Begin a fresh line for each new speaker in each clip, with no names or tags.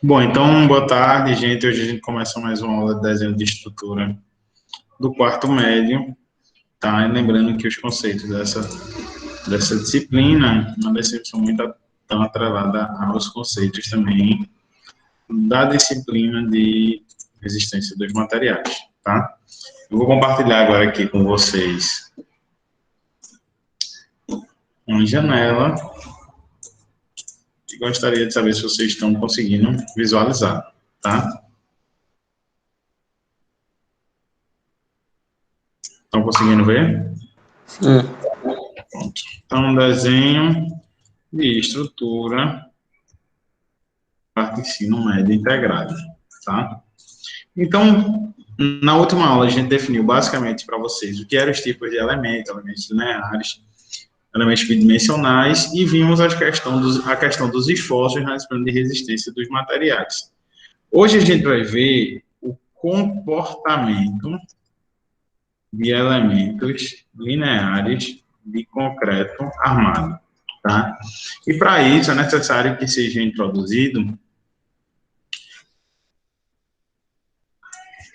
Bom, então, boa tarde, gente. Hoje a gente começa mais uma aula de desenho de estrutura do quarto médio, tá? E lembrando que os conceitos dessa disciplina não são muito tão atrelados aos conceitos também da disciplina de resistência dos materiais, tá? Eu vou compartilhar agora aqui com vocês uma janela e gostaria de saber se vocês estão conseguindo visualizar, tá? Estão conseguindo ver?
Sim.
Pronto. Então, desenho de estrutura parte ensino médio integrado, tá? Então, na última aula a gente definiu basicamente para vocês o que eram os tipos de elementos lineares, elementos bidimensionais e vimos a questão dos esforços na disciplina de resistência dos materiais. Hoje a gente vai ver o comportamento de elementos lineares de concreto armado, tá? E para isso é necessário que seja introduzido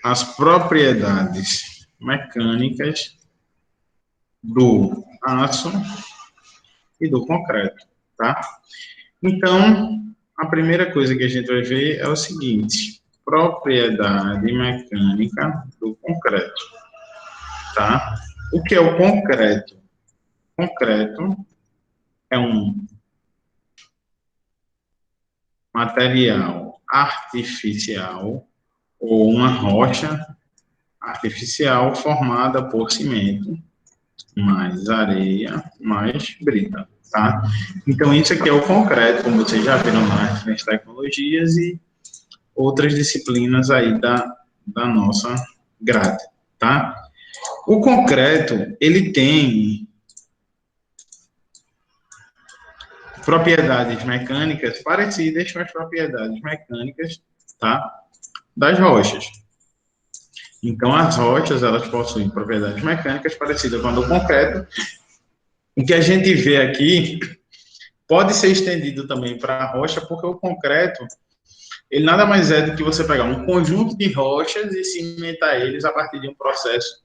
as propriedades mecânicas do aço e do concreto, tá? Então, a primeira coisa que a gente vai ver é o seguinte: propriedade mecânica do concreto, tá? O que é o concreto? Concreto é um material artificial ou uma rocha artificial formada por cimento, mais areia, mais brita, tá? Então, isso aqui é o concreto, como vocês já viram nas tecnologias e outras disciplinas aí da nossa grade, tá? O concreto, ele tem propriedades mecânicas parecidas com as propriedades mecânicas, tá? Das rochas. Então, as rochas, elas possuem propriedades mecânicas parecidas com a do concreto. O que a gente vê aqui pode ser estendido também para a rocha, porque o concreto, ele nada mais é do que você pegar um conjunto de rochas e cimentar eles a partir de um processo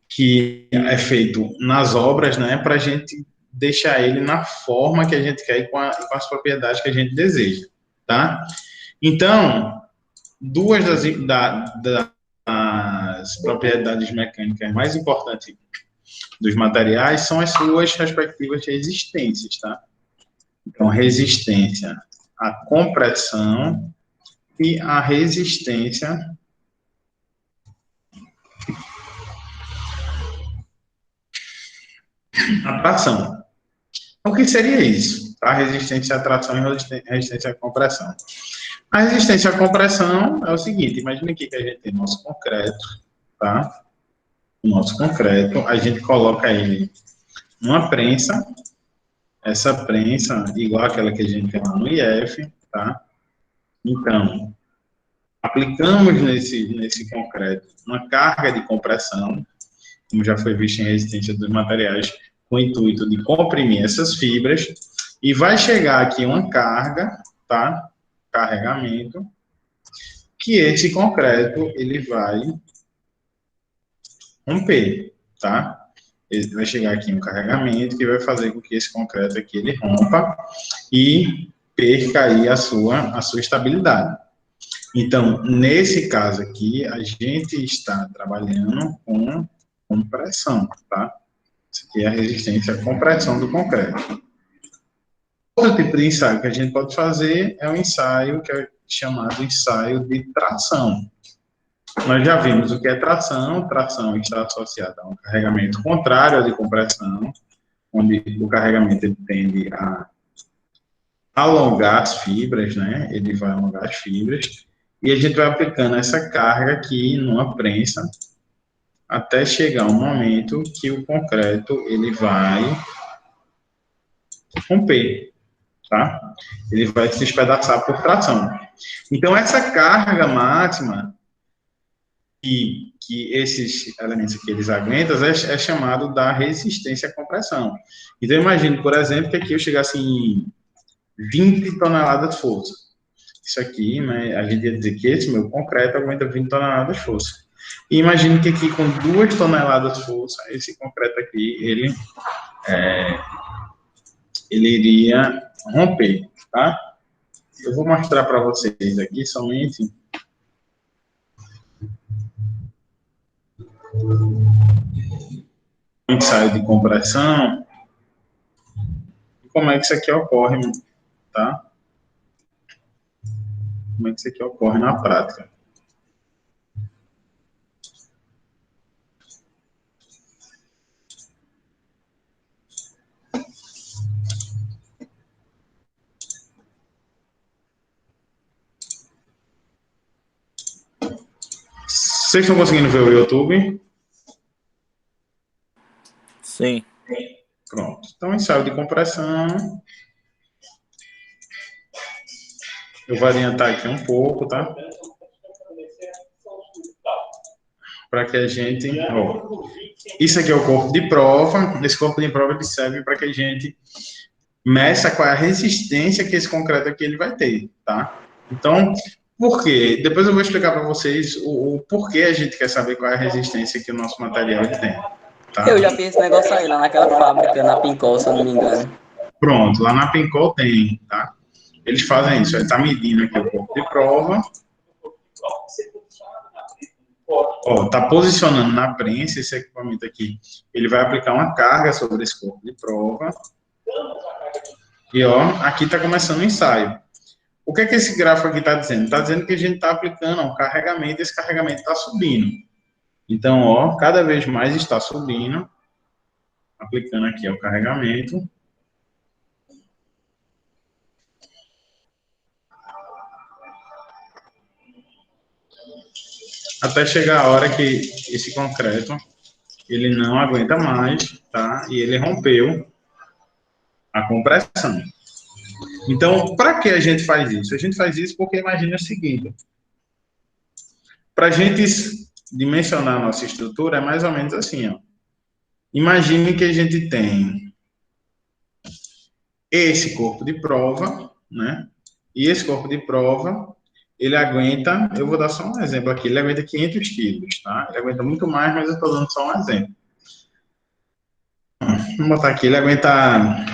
que é feito nas obras, né, para a gente deixar ele na forma que a gente quer e com as propriedades que a gente deseja, tá? Então, duas das propriedades mecânicas mais importantes dos materiais são as suas respectivas resistências, tá? Então, resistência à compressão e a resistência à tração. Então, o que seria isso? A resistência à tração e resistência à compressão. A resistência à compressão é o seguinte: imagine aqui que a gente tem nosso concreto, tá? O nosso concreto, a gente coloca ele numa prensa, essa prensa, igual aquela que a gente tem lá no IF, tá? Então, aplicamos nesse concreto uma carga de compressão, como já foi visto em resistência dos materiais, com o intuito de comprimir essas fibras, e vai chegar aqui uma carga, tá? Carregamento, que esse concreto, ele vai romper, tá? Ele vai chegar aqui um carregamento que vai fazer com que esse concreto aqui, ele rompa e perca aí a sua estabilidade. Então, nesse caso aqui, a gente está trabalhando com compressão, tá? Isso aqui é a resistência à compressão do concreto. Outro tipo de ensaio que a gente pode fazer é um ensaio que é chamado ensaio de tração. Nós já vimos o que é tração. Tração está associada a um carregamento contrário ao de compressão, onde o carregamento ele tende a alongar as fibras, né? Ele vai alongar as fibras e a gente vai aplicando essa carga aqui numa prensa até chegar um momento que o concreto ele vai romper, tá? Ele vai se espedaçar por tração. Então, essa carga máxima que esses elementos aqui eles aguentam é chamado da resistência à compressão. Então, imagine, por exemplo, que aqui eu chegasse em 20 toneladas de força. isso aqui, né, a gente ia dizer que esse meu concreto aguenta 20 toneladas de força. E imagine que aqui com 2 toneladas de força, esse concreto aqui, ele iria romper, tá? Eu vou mostrar para vocês aqui somente o ensaio de compressão e como é que isso aqui ocorre, tá? Como é que isso aqui ocorre na prática. Vocês estão conseguindo ver o YouTube?
Sim.
Pronto. Então, ensaio de compressão. Eu vou adiantar aqui um pouco, tá? Para que a gente... Ó, isso aqui é o corpo de prova. Esse corpo de prova ele serve para que a gente meça qual é a resistência que esse concreto aqui ele vai ter, tá? Então, por quê? Depois eu vou explicar para vocês o porquê a gente quer saber qual é a resistência que o nosso material ele tem. Tá?
Eu já fiz esse negócio aí lá naquela fábrica, na Pincol, se eu não me engano.
Pronto, lá na Pincol tem, tá? Eles fazem isso, ele tá medindo aqui o corpo de prova. Ó, tá posicionando na prensa esse equipamento aqui. Ele vai aplicar uma carga sobre esse corpo de prova. E, ó, aqui tá começando o ensaio. O que é que esse gráfico aqui está dizendo? Está dizendo que a gente está aplicando um carregamento, e esse carregamento está subindo. Então, ó, cada vez mais está subindo. Aplicando aqui o carregamento. Até chegar a hora que esse concreto, ele não aguenta mais, tá? E ele rompeu a compressão. Então, para que a gente faz isso? A gente faz isso porque imagina o seguinte. Para a gente dimensionar a nossa estrutura, é mais ou menos assim, ó. Imagine que a gente tem esse corpo de prova, né? E esse corpo de prova, ele aguenta, eu vou dar só um exemplo aqui, ele aguenta 500 quilos, tá? Ele aguenta muito mais, mas eu estou dando só um exemplo. Vamos botar aqui, ele aguenta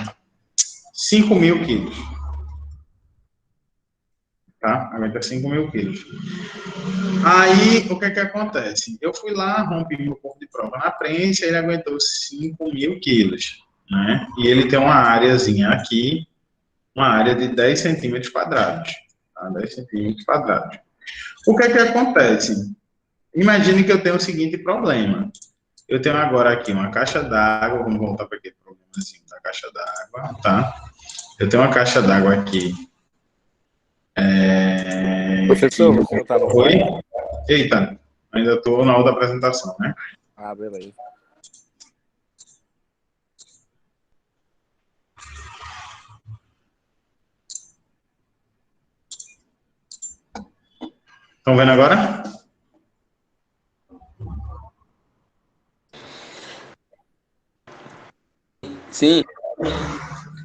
5.000 quilos. Tá? Aguenta 5.000 quilos. Aí, o que que acontece? Eu fui lá, rompi meu corpo de prova na prensa, ele aguentou 5.000 quilos, né? E ele tem uma áreazinha aqui, uma área de 10 centímetros quadrados, tá? 10 centímetros quadrados. O que que acontece? Imagine que eu tenho o seguinte problema. Eu tenho agora aqui uma caixa d'água, vamos voltar para aquele problemazinho da caixa d'água, tá? Eu tenho uma caixa d'água aqui.
Professor, você tá no...
Oi? Eita, ainda estou na outra apresentação, né?
Ah, beleza.
Estão vendo agora?
Sim.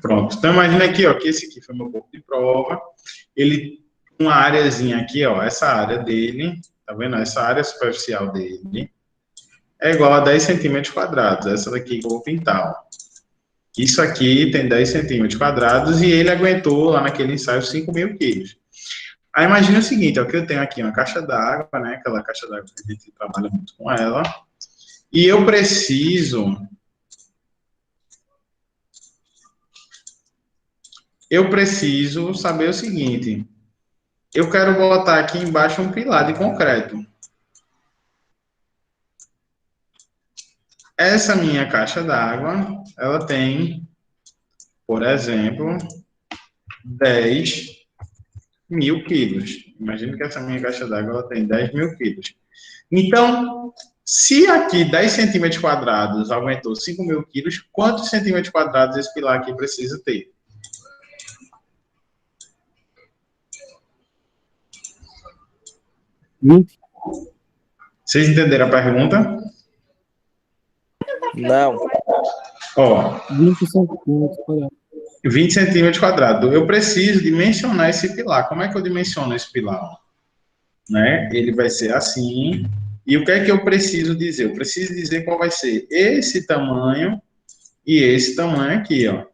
Pronto. Então, imagina aqui, ó, que esse aqui foi meu corpo de prova. Ele, uma áreazinha aqui, ó, essa área dele, tá vendo? Essa área superficial dele é igual a 10 centímetros quadrados. Essa daqui que eu vou pintar, ó. Isso aqui tem 10 centímetros quadrados e ele aguentou lá naquele ensaio 5.000 quilos. Aí imagina o seguinte, ó, que eu tenho aqui uma caixa d'água, né? Aquela caixa d'água que a gente trabalha muito com ela. E eu preciso saber o seguinte. Eu quero botar aqui embaixo um pilar de concreto. Essa minha caixa d'água, ela tem, por exemplo, 10.000 quilos. Imagina que essa minha caixa d'água ela tem 10.000 quilos. Então, se aqui 10 centímetros quadrados aumentou 5.000 quilos, quantos centímetros quadrados esse pilar aqui precisa ter? Vocês entenderam a pergunta?
Não.
Ó,
20 centímetros quadrados.
20 centímetros quadrados. Eu preciso dimensionar esse pilar. Como é que eu dimensiono esse pilar? Né? Ele vai ser assim. E o que é que eu preciso dizer? Eu preciso dizer qual vai ser esse tamanho e esse tamanho aqui, ó.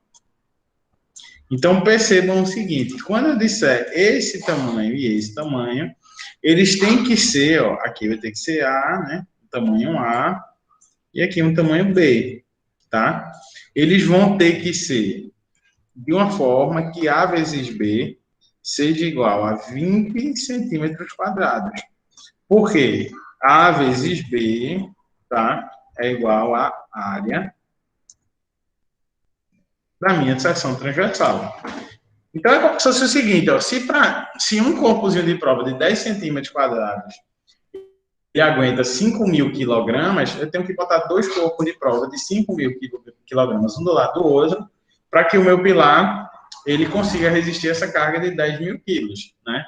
Então, percebam o seguinte, quando eu disser esse tamanho e esse tamanho, eles têm que ser, ó, aqui vai ter que ser A, né? Tamanho A, e aqui um tamanho B, tá? Eles vão ter que ser de uma forma que A vezes B seja igual a 20 centímetros quadrados. Por quê? A vezes B, tá? É igual a área da minha seção transversal. Então, é como se fosse o seguinte, ó, se um corpozinho de prova de 10 centímetros quadrados e aguenta 5.000 quilogramas, eu tenho que botar dois corpos de prova de 5.000 quilogramas, um do lado do outro, para que o meu pilar ele consiga resistir essa carga de 10.000 quilos, né?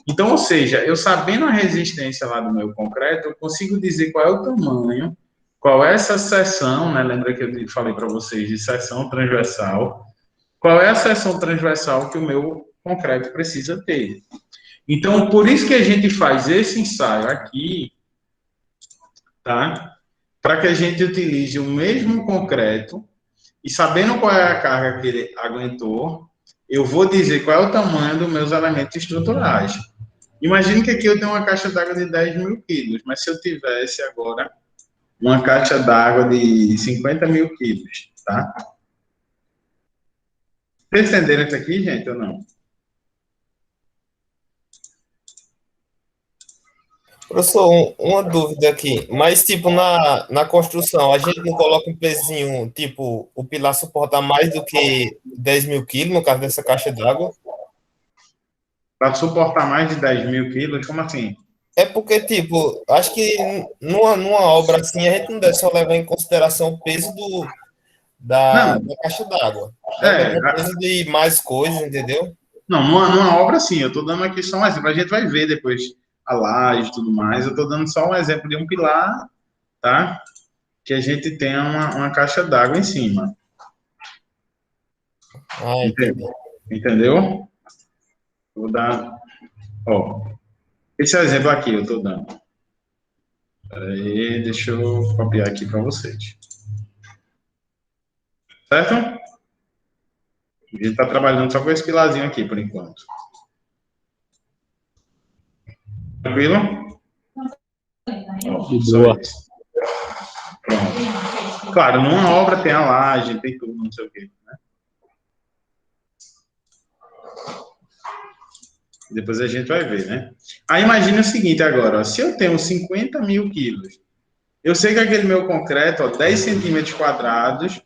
Então, ou seja, eu sabendo a resistência lá do meu concreto, eu consigo dizer qual é o tamanho, qual é essa seção, né? Lembra que eu falei para vocês de seção transversal, qual é a seção transversal que o meu concreto precisa ter. Então, por isso que a gente faz esse ensaio aqui, tá? Para que a gente utilize o mesmo concreto e sabendo qual é a carga que ele aguentou, eu vou dizer qual é o tamanho dos meus elementos estruturais. Imagine que aqui eu tenho uma caixa d'água de 10.000 quilos, mas se eu tivesse agora uma caixa d'água de 50.000 quilos, tá? Vocês entenderam isso aqui, gente, ou não?
Professor, uma dúvida aqui. Mas, tipo, na construção, a gente não coloca um pezinho, tipo, o pilar suportar mais do que 10.000 quilos, no caso dessa caixa d'água?
Para suportar mais de 10.000 quilos, como assim?
É porque, tipo, acho que numa obra assim, a gente não deve só levar em consideração o peso
Não,
da caixa d'água. Deve levar o
é,
peso de mais coisas, entendeu?
não, numa obra, sim, eu estou dando aqui só um exemplo, a gente vai ver depois a laje e tudo mais, eu estou dando só um exemplo de um pilar, tá? Que a gente tem uma caixa d'água em cima,
Ah, entendi.
entendeu? Vou dar, ó, esse exemplo aqui eu estou dando. Aí, deixa eu copiar aqui para vocês. Certo? A gente está trabalhando só com esse pilarzinho aqui, por enquanto. Tranquilo? Ó, só isso. Pronto. Claro, numa obra tem a laje, tem tudo, não sei o quê, né? Depois a gente vai ver, né? Aí imagine o seguinte agora, ó, se eu tenho 50.000 quilos, eu sei que aquele meu concreto, ó, 10 centímetros quadrados,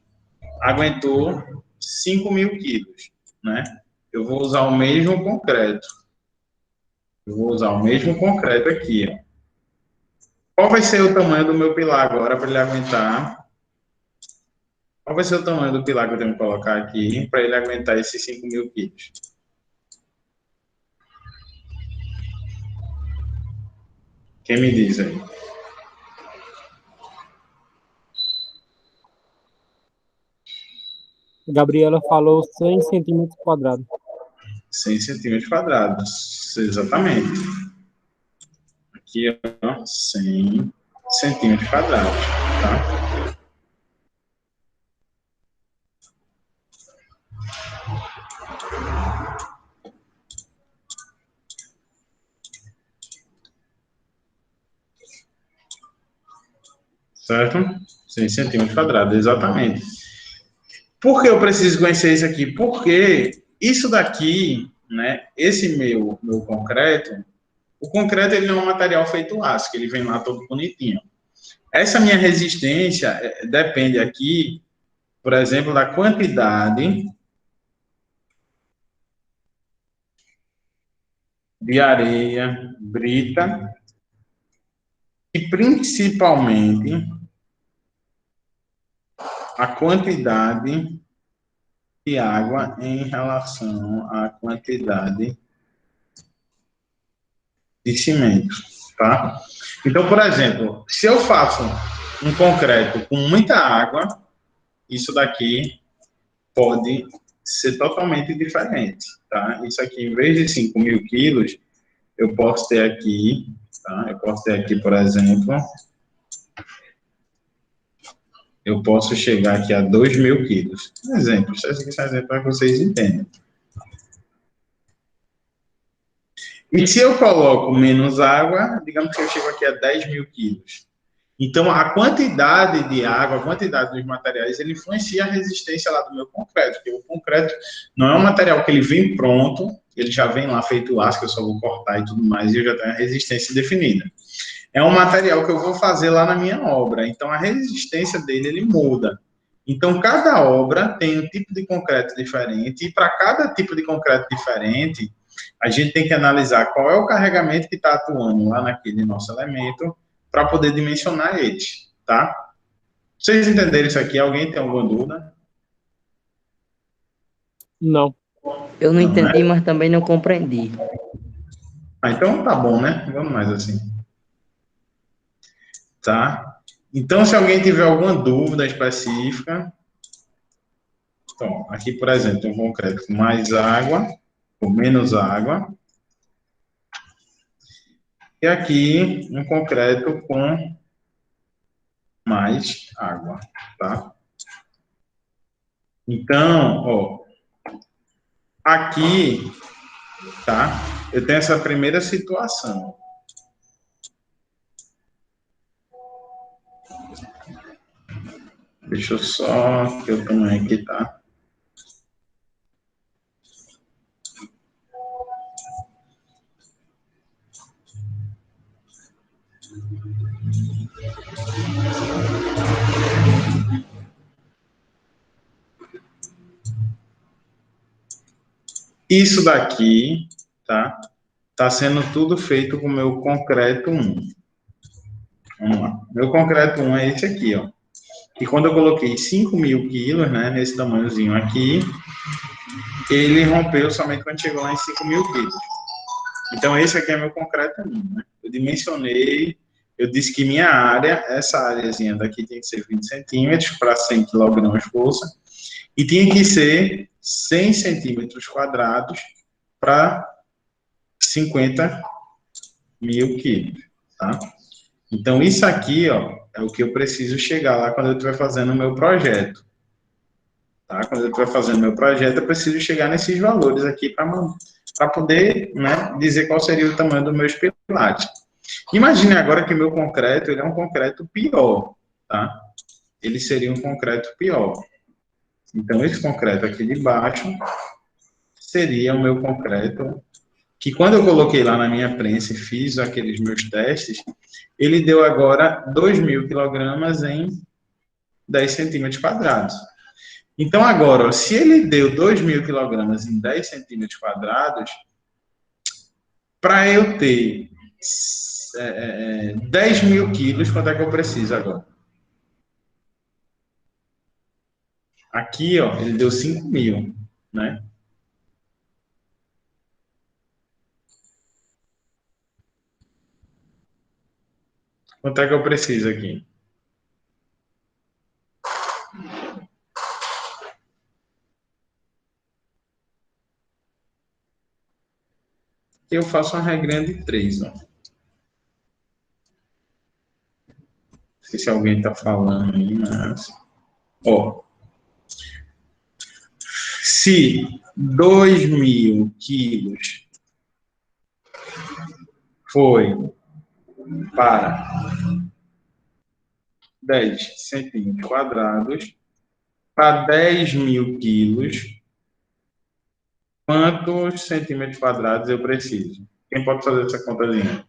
aguentou 5.000 quilos, né? Eu vou usar o mesmo concreto. Eu vou usar o mesmo concreto aqui, ó. Qual vai ser o tamanho do meu pilar agora para ele aguentar? Qual vai ser o tamanho do pilar que eu tenho que colocar aqui para ele aguentar esses 5.000 quilos? Quem me diz aí?
Gabriela falou 100 centímetros quadrados.
100 centímetros quadrados, exatamente. Aqui, ó, 100 centímetros quadrados, tá? Certo? 100 centímetros quadrados, exatamente. Por que eu preciso conhecer isso aqui? Porque isso daqui, né, esse meu concreto, o concreto ele não é um material feito aço, que ele vem lá todo bonitinho. Essa minha resistência depende aqui, por exemplo, da quantidade de areia brita e principalmente a quantidade de água em relação à quantidade de cimento, tá? Então, por exemplo, se eu faço um concreto com muita água, isso daqui pode ser totalmente diferente, tá? Isso aqui, em vez de 5.000 quilos, eu posso ter aqui, tá? Eu posso ter aqui, por exemplo, eu posso chegar aqui a 2.000 quilos. Um exemplo, isso aqui é um exemplo para que vocês entendam. E se eu coloco menos água, digamos que eu chego aqui a 10.000 quilos. Então, a quantidade de água, a quantidade dos materiais, ele influencia a resistência lá do meu concreto, porque o concreto não é um material que ele vem pronto, ele já vem lá feito aço, que eu só vou cortar e tudo mais, e eu já tenho a resistência definida. É um material que eu vou fazer lá na minha obra, então a resistência dele, ele muda. Então, cada obra tem um tipo de concreto diferente, e para cada tipo de concreto diferente, a gente tem que analisar qual é o carregamento que está atuando lá naquele nosso elemento, para poder dimensionar eles, tá? Vocês entenderam isso aqui? Alguém tem alguma dúvida?
Não.
Eu não
Não,
entendi,
né?
mas também não compreendi.
Ah, então tá bom, né? Vamos mais assim. Tá? Então, se alguém tiver alguma dúvida específica, então, aqui, por exemplo, um concreto com mais água, ou menos água, e aqui um concreto com mais água, tá? Então, ó, aqui, tá? Eu tenho essa primeira situação. Deixa eu só que eu também aqui, tá? Isso daqui, tá? Tá sendo tudo feito com o meu concreto 1. Vamos lá. Meu concreto 1 é esse aqui, ó. E quando eu coloquei 5.000 quilos, né, nesse tamanhozinho aqui, ele rompeu somente quando chegou lá em 5.000 quilos. Então, esse aqui é meu concreto 1, né? Eu dimensionei, eu disse que minha área, essa áreazinha daqui tem que ser 20 centímetros para 100 quilogramas de força, e tinha que ser 100 centímetros quadrados para 50.000 quilos, tá? Então, isso aqui, ó, é o que eu preciso chegar lá quando eu estiver fazendo o meu projeto. Tá? Quando eu estiver fazendo o meu projeto, eu preciso chegar nesses valores aqui para poder, né, dizer qual seria o tamanho do meu pilates. Imagine agora que meu concreto, ele é um concreto pior, tá? Ele seria um concreto pior. Então, esse concreto aqui de baixo seria o meu concreto que quando eu coloquei lá na minha prensa e fiz aqueles meus testes, ele deu agora 2.000 quilogramas em 10 centímetros quadrados. Então, agora, se ele deu 2.000 quilogramas em 10 centímetros quadrados, para eu ter 10.000 quilos, quanto é que eu preciso agora? Aqui, ó, ele deu 5.000, né? Quanto é que eu preciso aqui? Eu faço uma regrinha de 3, ó. Não sei se alguém está falando aí, mas... Ó, se 2.000 quilos foi para 10 centímetros quadrados, para 10.000 quilos, quantos centímetros quadrados eu preciso? Quem pode fazer essa contazinha?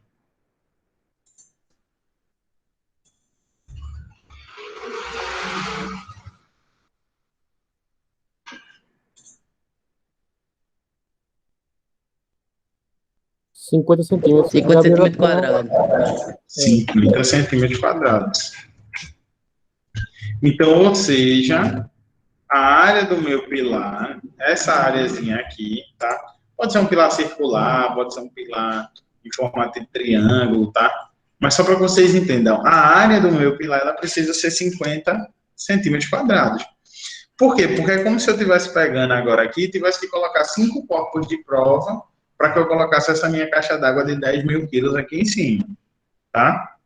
$50 centímetros.
50 centímetros quadrados.
50 centímetros quadrados. Então, ou seja, a área do meu pilar, essa áreazinha aqui, tá? Pode ser um pilar circular, pode ser um pilar em formato de triângulo, tá? Mas só para vocês entendam, a área do meu pilar, ela precisa ser 50 centímetros quadrados. Por quê? Porque é como se eu estivesse pegando agora aqui e tivesse que colocar 5 corpos de prova para que eu colocasse essa minha caixa d'água de 10.000 quilos aqui em cima, tá?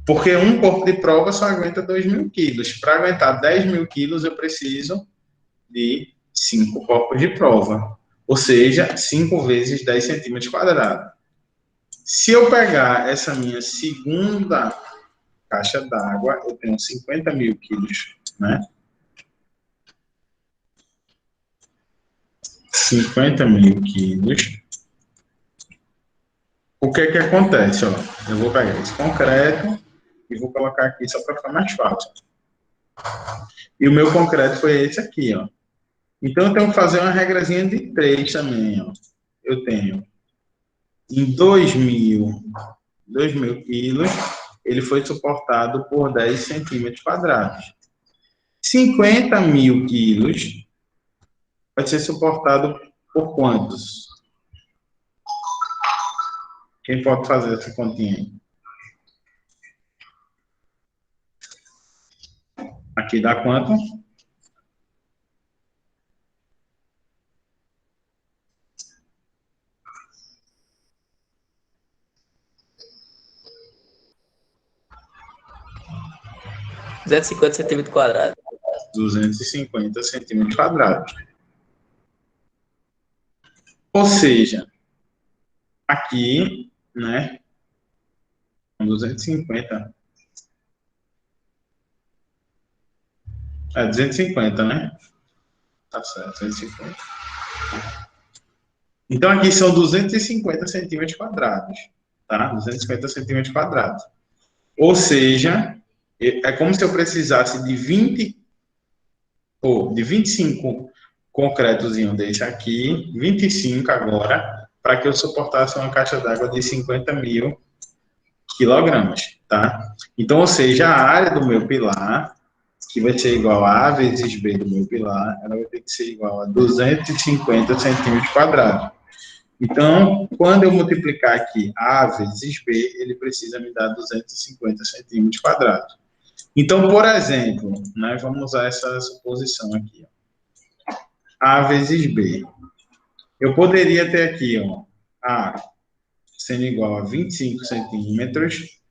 Porque um corpo de prova só aguenta 2.000 quilos. Para aguentar 10.000 quilos, eu preciso de 5 corpos de prova. Ou seja, 5 vezes 10 centímetros quadrados. Se eu pegar essa minha segunda caixa d'água, eu tenho 50.000 quilos, né? 50.000 quilos. O que é que acontece? Ó, eu vou pegar esse concreto e vou colocar aqui só para ficar mais fácil. E o meu concreto foi esse aqui, ó. Então, eu tenho que fazer uma regrazinha de 3 também, ó. Eu tenho em 2.000 quilos, ele foi suportado por 10 centímetros quadrados. 50.000 quilos vai ser suportado por quantos? Quem pode fazer essa continha aí? Aqui dá quanto?
R$ 250 cm².
250 centímetros quadrados. Ou seja, aqui, né, 250. 250, né? Tá certo, 250. Então, aqui são 250 centímetros quadrados, tá? 250 centímetros quadrados. Ou seja, é como se eu precisasse de 25 concretozinho desse aqui, 25 agora, para que eu suportasse uma caixa d'água de 50.000 quilogramas, tá? Então, ou seja, a área do meu pilar, que vai ser igual a A vezes B do meu pilar, ela vai ter que ser igual a 250 centímetros quadrados. Então, quando eu multiplicar aqui A vezes B, ele precisa me dar 250 centímetros quadrados. Então, por exemplo, né, vamos usar essa suposição aqui, ó. A vezes B. Eu poderia ter aqui, ó, A sendo igual a 25 centímetros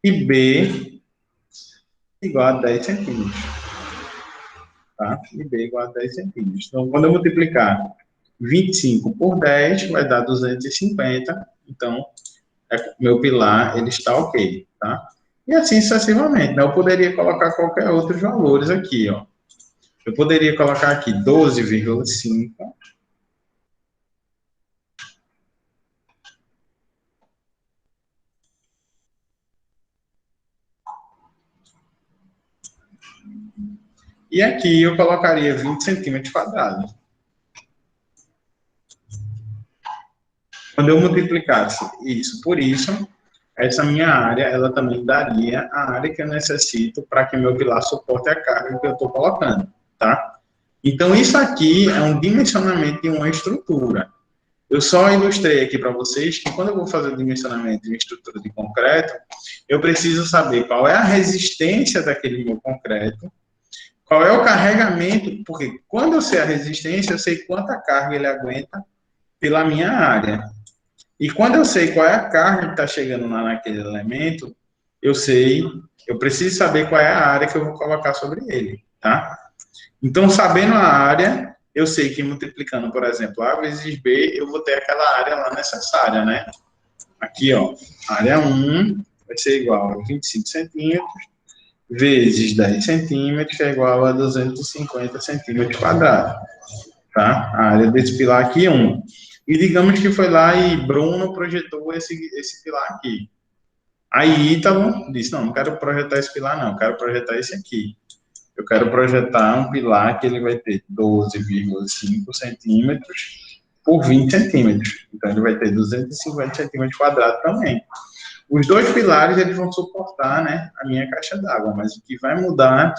e B igual a 10 centímetros. Tá? E B igual a 10 centímetros. Então, quando eu multiplicar 25 por 10, vai dar 250. Então, meu pilar, ele está ok, tá? E assim sucessivamente, né? Eu poderia colocar qualquer outros valores aqui, ó. Eu poderia colocar aqui 12,5. E aqui eu colocaria 20 centímetros quadrados. Quando eu multiplicasse isso por isso, essa minha área, ela também daria a área que eu necessito para que meu pilar suporte a carga que eu estou colocando, tá? Então, isso aqui é um dimensionamento de uma estrutura. Eu só ilustrei aqui para vocês que quando eu vou fazer o dimensionamento de uma estrutura de concreto, eu preciso saber qual é a resistência daquele meu concreto, qual é o carregamento, porque quando eu sei a resistência, eu sei quanta carga ele aguenta pela minha área. E quando eu sei qual é a carga que está chegando lá naquele elemento, eu preciso saber qual é a área que eu vou colocar sobre ele, tá? Então, sabendo a área, eu sei que multiplicando, por exemplo, A vezes B, eu vou ter aquela área lá necessária, né? Aqui, ó, área 1 vai ser igual a 25 centímetros, vezes 10 centímetros, que é igual a 250 centímetros quadrados, tá? A área desse pilar aqui é 1. E digamos que foi lá e Bruno projetou esse pilar aqui. Aí Ítalo disse, não quero projetar esse pilar, não, quero projetar esse aqui. Eu quero projetar um pilar que ele vai ter 12,5 centímetros por 20 centímetros. Então, ele vai ter 250 centímetros quadrados também. Os dois pilares, eles vão suportar, né, a minha caixa d'água, mas o que vai mudar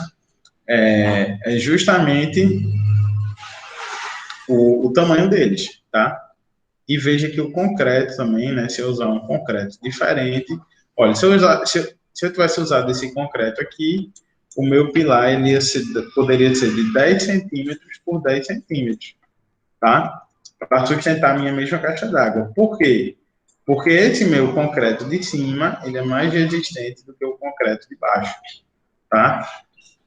é justamente o tamanho deles, tá? E veja que o concreto também, né, se eu usar um concreto diferente, olha, Se eu tivesse usado esse concreto aqui, o meu pilar ele poderia ser de 10 centímetros por 10 centímetros, tá? Para sustentar a minha mesma caixa d'água. Por quê? Porque esse meu concreto de cima, ele é mais resistente do que o concreto de baixo, tá?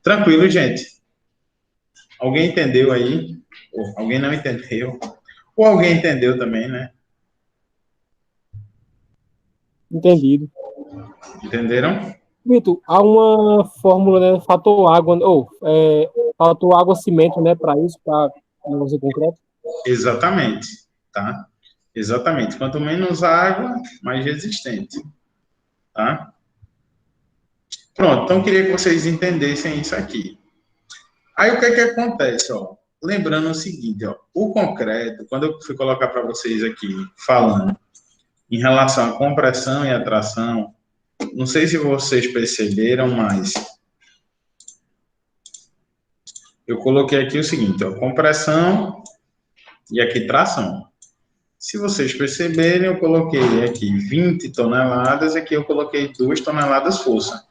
Tranquilo, gente? Alguém entendeu aí? Ou alguém não entendeu? Ou alguém entendeu também, né?
Entendido.
Entenderam?
Vitor, há uma fórmula, né? Fator água, fator água cimento, né? Para isso, para fazer concreto.
Exatamente, tá? Exatamente. Quanto menos água, mais resistente, tá? Pronto, então eu queria que vocês entendessem isso aqui. Aí o que é que acontece, ó? Lembrando o seguinte, ó, o concreto, quando eu fui colocar para vocês aqui, falando em relação à compressão e atração, não sei se vocês perceberam, mas eu coloquei aqui o seguinte, ó, compressão e aqui tração. Se vocês perceberem, eu coloquei aqui 20 toneladas, aqui eu coloquei 2 toneladas força.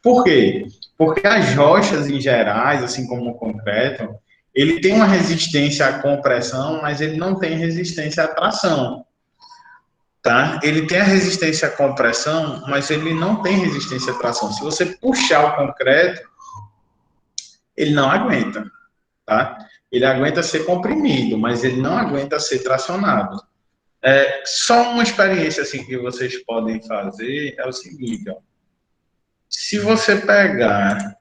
Por quê? Porque as rochas em gerais, assim como o concreto, ele tem uma resistência à compressão, mas ele não tem resistência à tração, tá? Ele tem a resistência à compressão, mas ele não tem resistência à tração. Se você puxar o concreto, ele não aguenta, tá? Ele aguenta ser comprimido, mas ele não aguenta ser tracionado. Só uma experiência assim que vocês podem fazer é o seguinte, ó. Se você pegar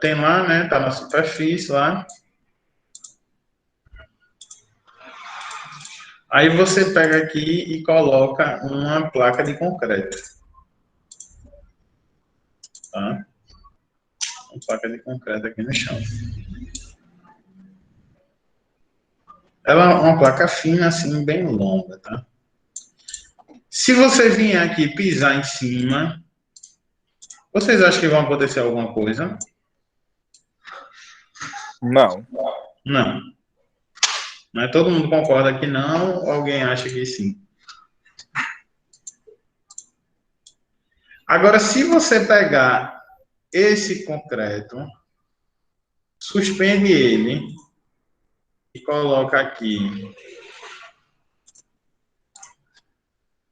tem lá, né? Tá na superfície lá. Aí você pega aqui e coloca uma placa de concreto, tá? Uma placa de concreto aqui no chão. Ela é uma placa fina, assim, bem longa, tá? Se você vier aqui pisar em cima, vocês acham que vai acontecer alguma coisa?
Não.
Não. Mas todo mundo concorda que não, ou alguém acha que sim? Agora, se você pegar esse concreto, suspende ele e coloca aqui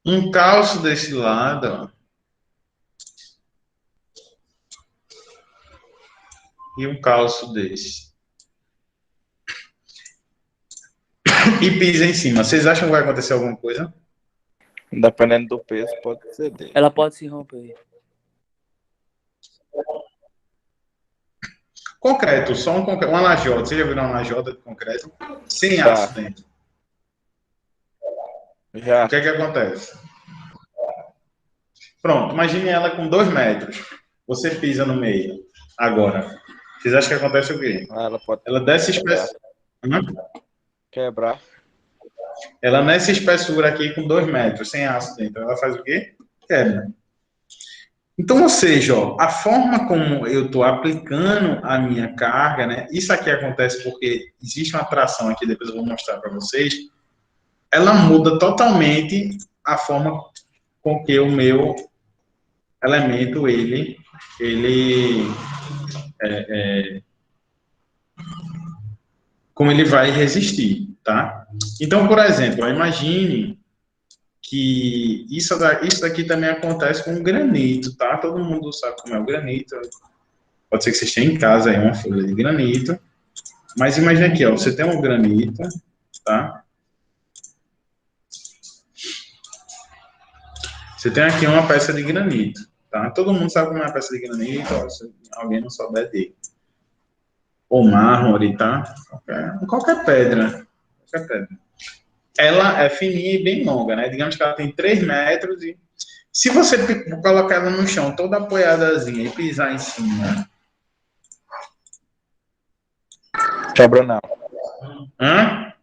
um calço desse lado, ó, e um calço desse. E pisa em cima. Vocês acham que vai acontecer alguma coisa?
Dependendo do peso, pode ceder.
Ela pode se romper.
Concreto, só um concreto, uma lajota. Você já viu uma lajota de concreto? Sem
Já.
aço dentro.
Já.
O que é que acontece? Pronto, imagine ela com 2 metros. Você pisa no meio. Agora, vocês acham que acontece o quê?
Ela pode
Ela desce espessura.
quebrar.
Ela nessa espessura aqui com 2 metros, sem aço dentro. Ela faz o quê? Quebra. Então, ou seja, ó, a forma como eu estou aplicando a minha carga, né? Isso aqui acontece porque existe uma tração aqui, depois eu vou mostrar para vocês. Ela muda totalmente a forma com que o meu elemento como ele vai resistir, tá? Então, por exemplo, imagine que isso daqui também acontece com o granito, tá? Todo mundo sabe como é o granito. Pode ser que vocês tenham em casa aí uma folha de granito. Mas imagine aqui, ó, você tem um granito, tá? Você tem aqui uma peça de granito, tá? Todo mundo sabe como é uma peça de granito, ó, se alguém não souber dele. Ou mármore, tá? Qualquer pedra. Qualquer pedra. Ela é fininha e bem longa, né? Digamos que ela tem 3 metros e se você colocar ela no chão toda apoiadazinha e pisar em cima...
Quebra não.
Hã?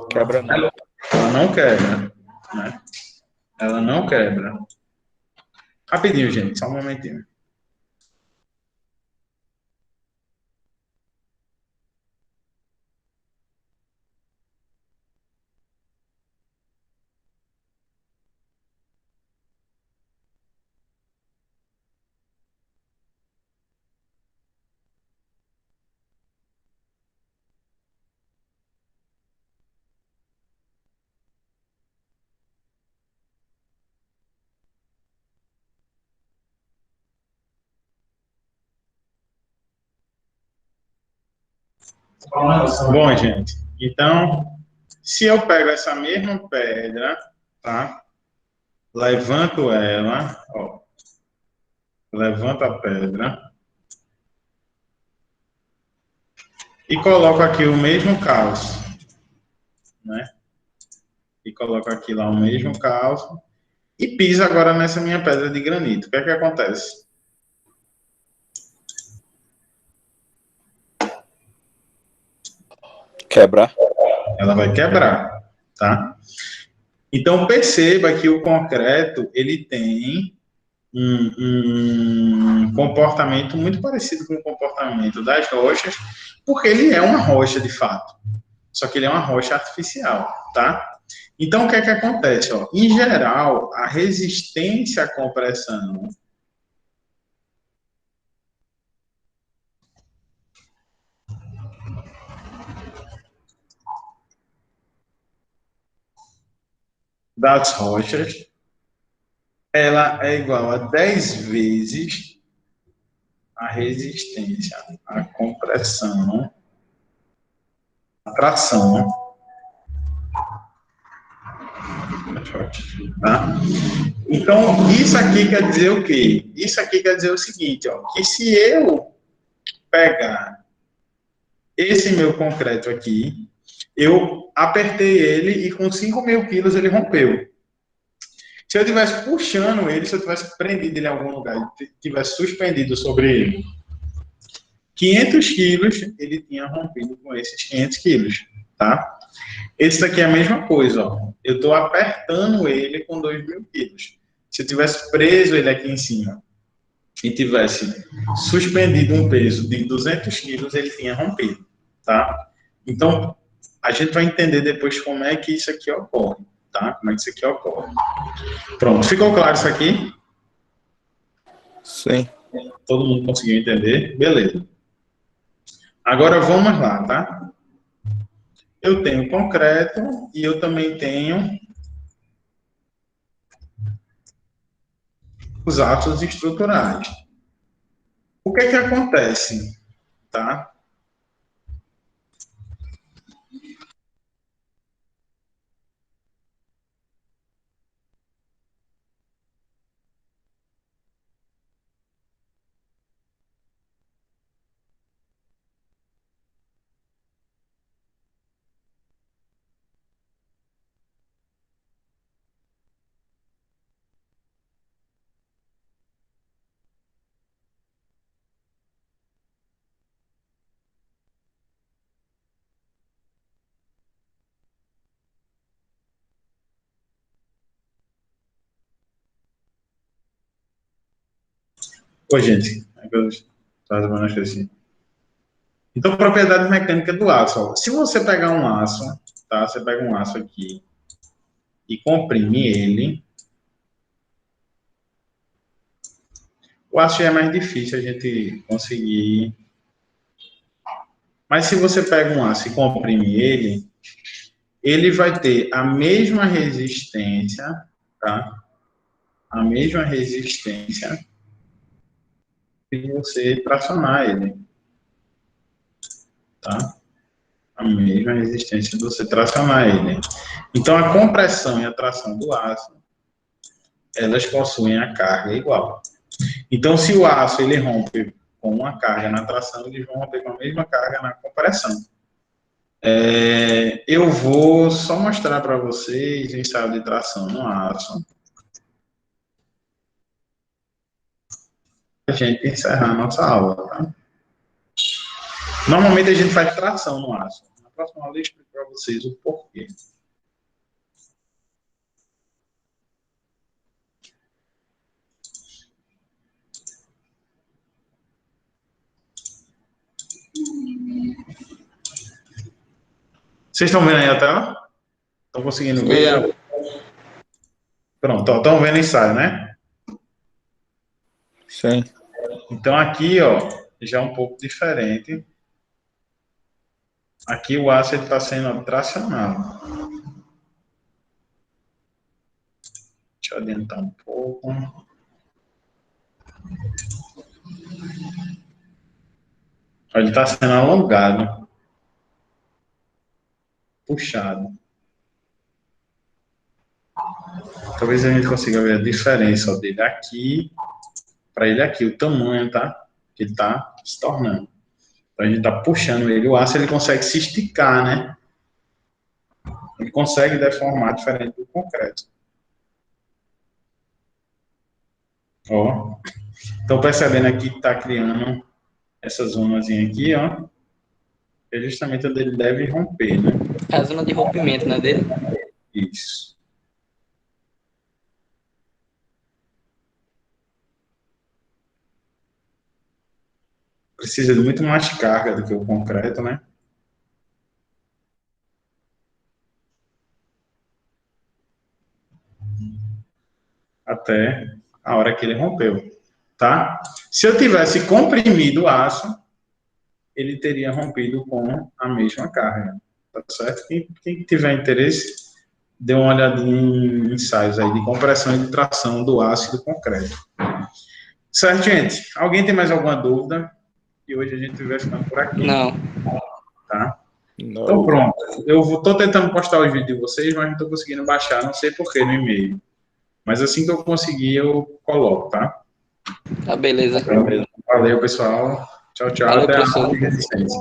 Quebra não.
Ela não quebra, né? Ela não quebra. Rapidinho, gente, só um momentinho. Bom, gente, então, se eu pego essa mesma pedra, tá? Levanto ela, ó, levanto a pedra e coloco aqui o mesmo calço, né? E coloco aqui lá o mesmo calço e piso agora nessa minha pedra de granito. O que é que acontece?
Quebrar.
Ela vai quebrar, tá? Então perceba que o concreto ele tem um comportamento muito parecido com o comportamento das rochas, porque ele é uma rocha de fato, só que ele é uma rocha artificial, tá? Então o que é que acontece? Ó? Em geral, a resistência à compressão das rochas ela é igual a 10 vezes a resistência à compressão, à tração, tá? Então, isso aqui quer dizer o quê? Isso aqui quer dizer o seguinte, ó, que se eu pegar esse meu concreto aqui, eu apertei ele e com 5.000 quilos ele rompeu. Se eu estivesse puxando ele, se eu tivesse prendido ele em algum lugar e tivesse suspendido sobre ele 500 quilos, ele tinha rompido com esses 500 quilos, tá? Esse daqui é a mesma coisa, ó. Eu estou apertando ele com 2.000 quilos. Se eu tivesse preso ele aqui em cima e tivesse suspendido um peso de 200 quilos, ele tinha rompido, tá? Então, a gente vai entender depois como é que isso aqui ocorre, tá? Como é que isso aqui ocorre. Pronto, ficou claro isso aqui?
Sim.
Todo mundo conseguiu entender? Beleza. Agora vamos lá, tá? Eu tenho concreto e eu também tenho os atos estruturais. O que é que acontece, tá? Pô, gente, eu faço uma assim. Então, propriedade mecânica do aço. Ó. Se você pegar um aço, tá? Você pega um aço aqui e comprime ele. O aço já é mais difícil a gente conseguir. Mas se você pega um aço e comprime ele, ele vai ter a mesma resistência, tá? A mesma resistência se você tracionar ele, tá? A mesma resistência de você tracionar ele. Então, a compressão e a tração do aço, elas possuem a carga igual. Então, se o aço ele rompe com uma carga na tração, eles vão romper com a mesma carga na compressão. Eu vou só mostrar para vocês o ensaio de tração no aço. A gente encerrar a nossa aula, tá? Normalmente a gente faz tração no aço. Na próxima aula eu explico para vocês o porquê. Vocês estão vendo aí a tela? Estão conseguindo ver? Pronto, estão vendo o ensaio, né?
Sim.
Então aqui, ó, já é um pouco diferente. Aqui o aço está sendo tracionado. Deixa eu adiantar um pouco. Ele está sendo alongado. puxado. Talvez a gente consiga ver a diferença, ó, dele aqui para ele aqui, o tamanho, tá? Que ele tá se tornando. Então a gente tá puxando ele, o aço ele consegue se esticar, né? Ele consegue deformar diferente do concreto. Ó. Então percebendo aqui que tá criando essa zonazinha aqui, ó. É justamente onde ele deve romper, né?
É a zona de rompimento, né, dele?
Isso. Precisa de muito mais carga do que o concreto, né? Até a hora que ele rompeu, tá? Se eu tivesse comprimido o aço, ele teria rompido com a mesma carga, tá certo? Quem tiver interesse, dê uma olhadinha em ensaios aí de compressão e de tração do aço e do concreto. Certo, gente? Alguém tem mais alguma dúvida? E hoje a gente vai ficando por aqui.
Não.
Tá?
Não.
Então pronto. Eu tô tentando postar os vídeos de vocês, mas não estou conseguindo baixar, não sei porquê no e-mail. Mas assim que eu conseguir, eu coloco, tá?
Tá, beleza.
Valeu, pessoal. Tchau, tchau.
Valeu,
Até a
professor.
próxima resistência.